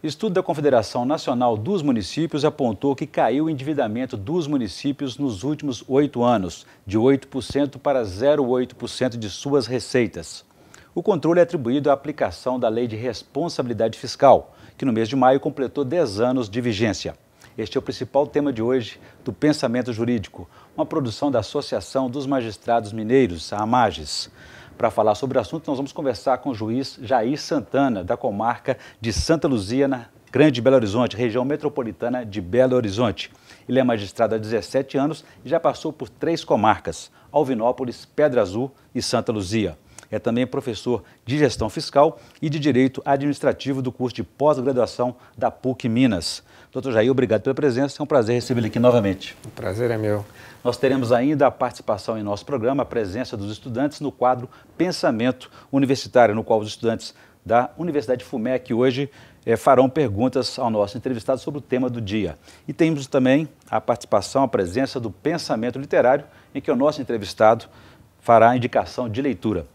Estudo da Confederação Nacional dos Municípios apontou que caiu o endividamento dos municípios nos últimos 8 anos, de 8% para 0,8% de suas receitas. O controle é atribuído à aplicação da Lei de Responsabilidade Fiscal, que no mês de maio completou 10 anos de vigência. Este é o principal tema de hoje do Pensamento Jurídico, uma produção da Associação dos Magistrados Mineiros, a AMAGES. Para falar sobre o assunto, nós vamos conversar com o juiz Jair Santana, da comarca de Santa Luzia, na Grande Belo Horizonte, região metropolitana de Belo Horizonte. Ele é magistrado há 17 anos e já passou por 3 comarcas, Alvinópolis, Pedra Azul e Santa Luzia. É também professor de Gestão Fiscal e de Direito Administrativo do curso de pós-graduação da PUC Minas. Doutor Jair, obrigado pela presença, é um prazer recebê-lo aqui novamente. O prazer é meu. Nós teremos ainda a participação em nosso programa, a presença dos estudantes no quadro Pensamento Universitário, no qual os estudantes da Universidade FUMEC hoje farão perguntas ao nosso entrevistado sobre o tema do dia. E temos também a participação, a presença do Pensamento Literário, em que o nosso entrevistado fará a indicação de leitura.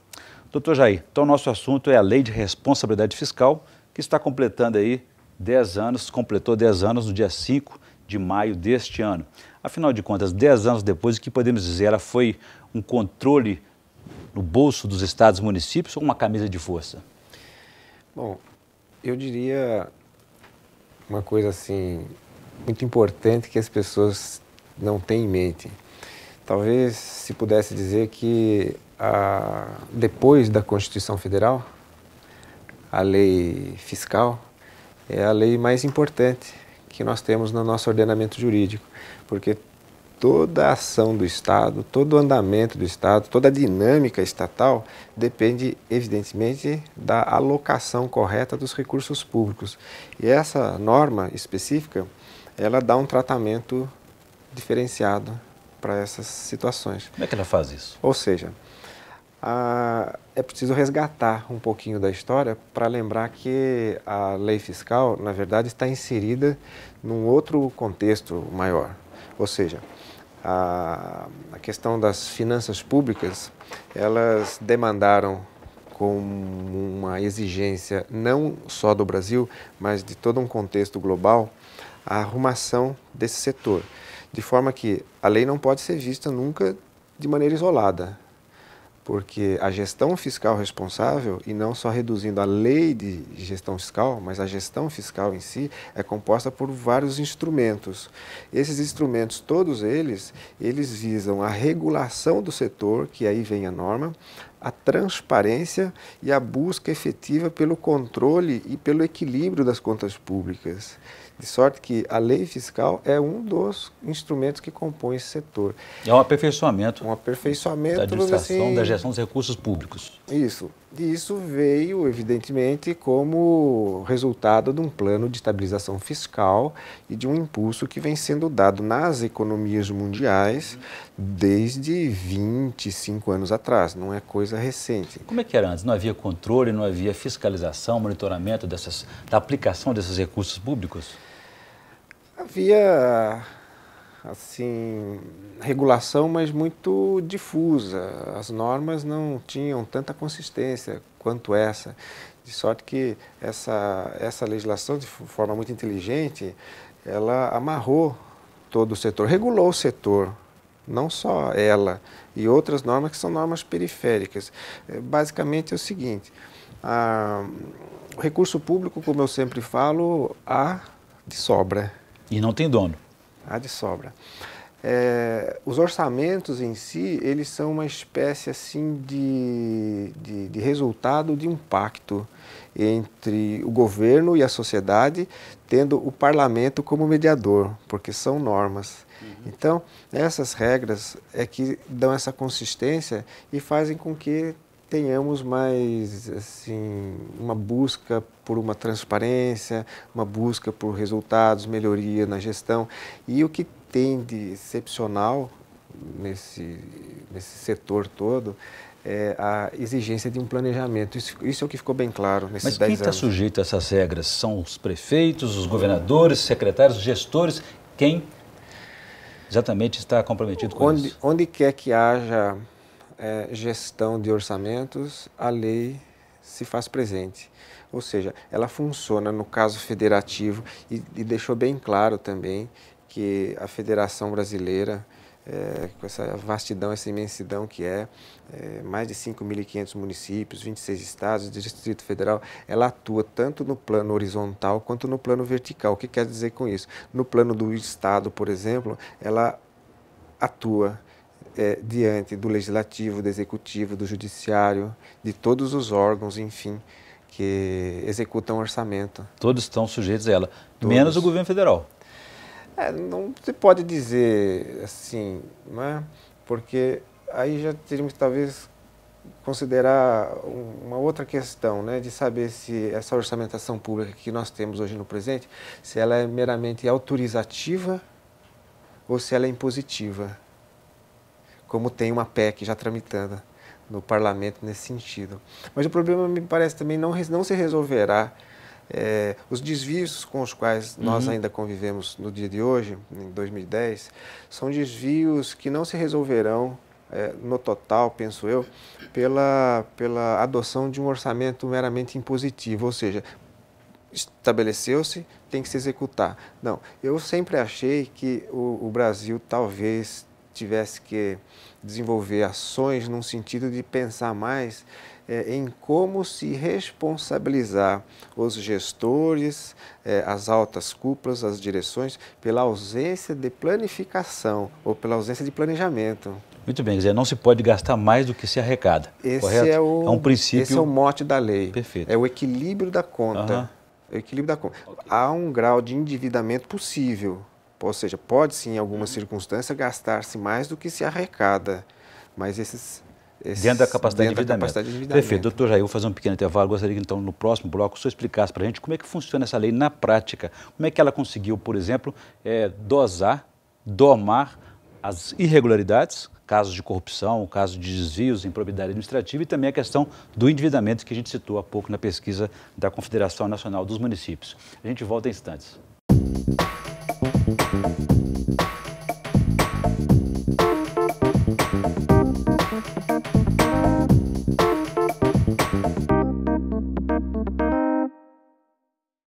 Doutor Jair, então o nosso assunto é a Lei de Responsabilidade Fiscal, que está completando aí 10 anos, completou 10 anos no dia 5 de maio deste ano. Afinal de contas, 10 anos depois, o que podemos dizer? Ela foi um controle no bolso dos estados e municípios ou uma camisa de força? Bom, eu diria uma coisa assim, muito importante que as pessoas não têm em mente. Talvez se pudesse dizer que depois da Constituição Federal, a lei fiscal é a lei mais importante que nós temos no nosso ordenamento jurídico, porque toda a ação do Estado, todo o andamento do Estado, toda a dinâmica estatal depende, evidentemente, da alocação correta dos recursos públicos. E essa norma específica, ela dá um tratamento diferenciado para essas situações. Como é que ela faz isso? Ou seja, é preciso resgatar um pouquinho da história para lembrar que a lei fiscal, na verdade, está inserida num outro contexto maior. Ou seja, a questão das finanças públicas, elas demandaram com uma exigência não só do Brasil, mas de todo um contexto global, a arrumação desse setor. De forma que a lei não pode ser vista nunca de maneira isolada, porque a gestão fiscal responsável, e não só reduzindo a lei de gestão fiscal, mas a gestão fiscal em si, é composta por vários instrumentos. Esses instrumentos, todos eles visam a regulação do setor, que aí vem a norma, a transparência e a busca efetiva pelo controle e pelo equilíbrio das contas públicas. De sorte que a lei fiscal é um dos instrumentos que compõe esse setor. É um aperfeiçoamento. Um aperfeiçoamento da administração, da gestão dos recursos públicos. Isso. E isso veio, evidentemente, como resultado de um plano de estabilização fiscal e de um impulso que vem sendo dado nas economias mundiais desde 25 anos atrás, não é coisa recente. Como é que era antes? Não havia controle, não havia fiscalização, monitoramento da aplicação desses recursos públicos? Havia, assim, regulação, mas muito difusa. As normas não tinham tanta consistência quanto essa. De sorte que essa legislação, de forma muito inteligente, ela amarrou todo o setor, regulou o setor, não só ela, e outras normas que são normas periféricas. Basicamente é o seguinte, o recurso público, como eu sempre falo, há de sobra. E não tem dono. Há de sobra. Os orçamentos em si, eles são uma espécie assim de resultado de um pacto entre o governo e a sociedade, tendo o parlamento como mediador, porque são normas. Então, essas regras é que dão essa consistência e fazem com que tenhamos mais assim, uma busca por uma transparência, uma busca por resultados, melhoria na gestão. E o que tem de excepcional nesse setor todo é a exigência de um planejamento. Isso é o que ficou bem claro nesses 10 anos. Mas quem está sujeito a essas regras? São os prefeitos, os governadores, secretários, gestores? Quem exatamente está comprometido com isso? Onde quer que haja gestão de orçamentos, a lei se faz presente. Ou seja, ela funciona no caso federativo e deixou bem claro também que a Federação Brasileira, com essa vastidão, essa imensidão que mais de 5.500 municípios, 26 estados, Distrito Federal, ela atua tanto no plano horizontal quanto no plano vertical. O que quer dizer com isso? No plano do Estado, por exemplo, ela atua diante do Legislativo, do Executivo, do Judiciário, de todos os órgãos, enfim, que executam orçamento. Todos estão sujeitos a ela, Todos. menos o governo federal. Não se pode dizer assim, não é? Porque aí já teríamos que talvez considerar uma outra questão, né, de saber se essa orçamentação pública que nós temos hoje no presente, se ela é meramente autorizativa ou se ela é impositiva, como tem uma PEC já tramitando no parlamento nesse sentido. Mas o problema, me parece, também não se resolverá. Os desvios com os quais nós ainda convivemos no dia de hoje, em 2010, são desvios que não se resolverão no total, penso eu, pela adoção de um orçamento meramente impositivo, ou seja, estabeleceu-se, tem que se executar. Não, eu sempre achei que o Brasil talvez tivesse que desenvolver ações num sentido de pensar mais em como se responsabilizar os gestores, as altas cúpulas, as direções, pela ausência de planificação ou pela ausência de planejamento. Muito bem, quer dizer, não se pode gastar mais do que se arrecada, correto? É um princípio... Esse é o mote da lei. Perfeito. É o equilíbrio da conta. É o equilíbrio da conta. Há um grau de endividamento possível, ou seja, pode sim, em algumas circunstâncias, gastar-se mais do que se arrecada, mas dentro da capacidade de endividamento. Perfeito. Doutor Jair, vou fazer um pequeno intervalo. Gostaria que, então, no próximo bloco, o senhor explicasse para a gente como é que funciona essa lei na prática. Como é que ela conseguiu, por exemplo, domar as irregularidades, casos de corrupção, casos de desvios, improbidade administrativa e também a questão do endividamento que a gente citou há pouco na pesquisa da Confederação Nacional dos Municípios. A gente volta em instantes.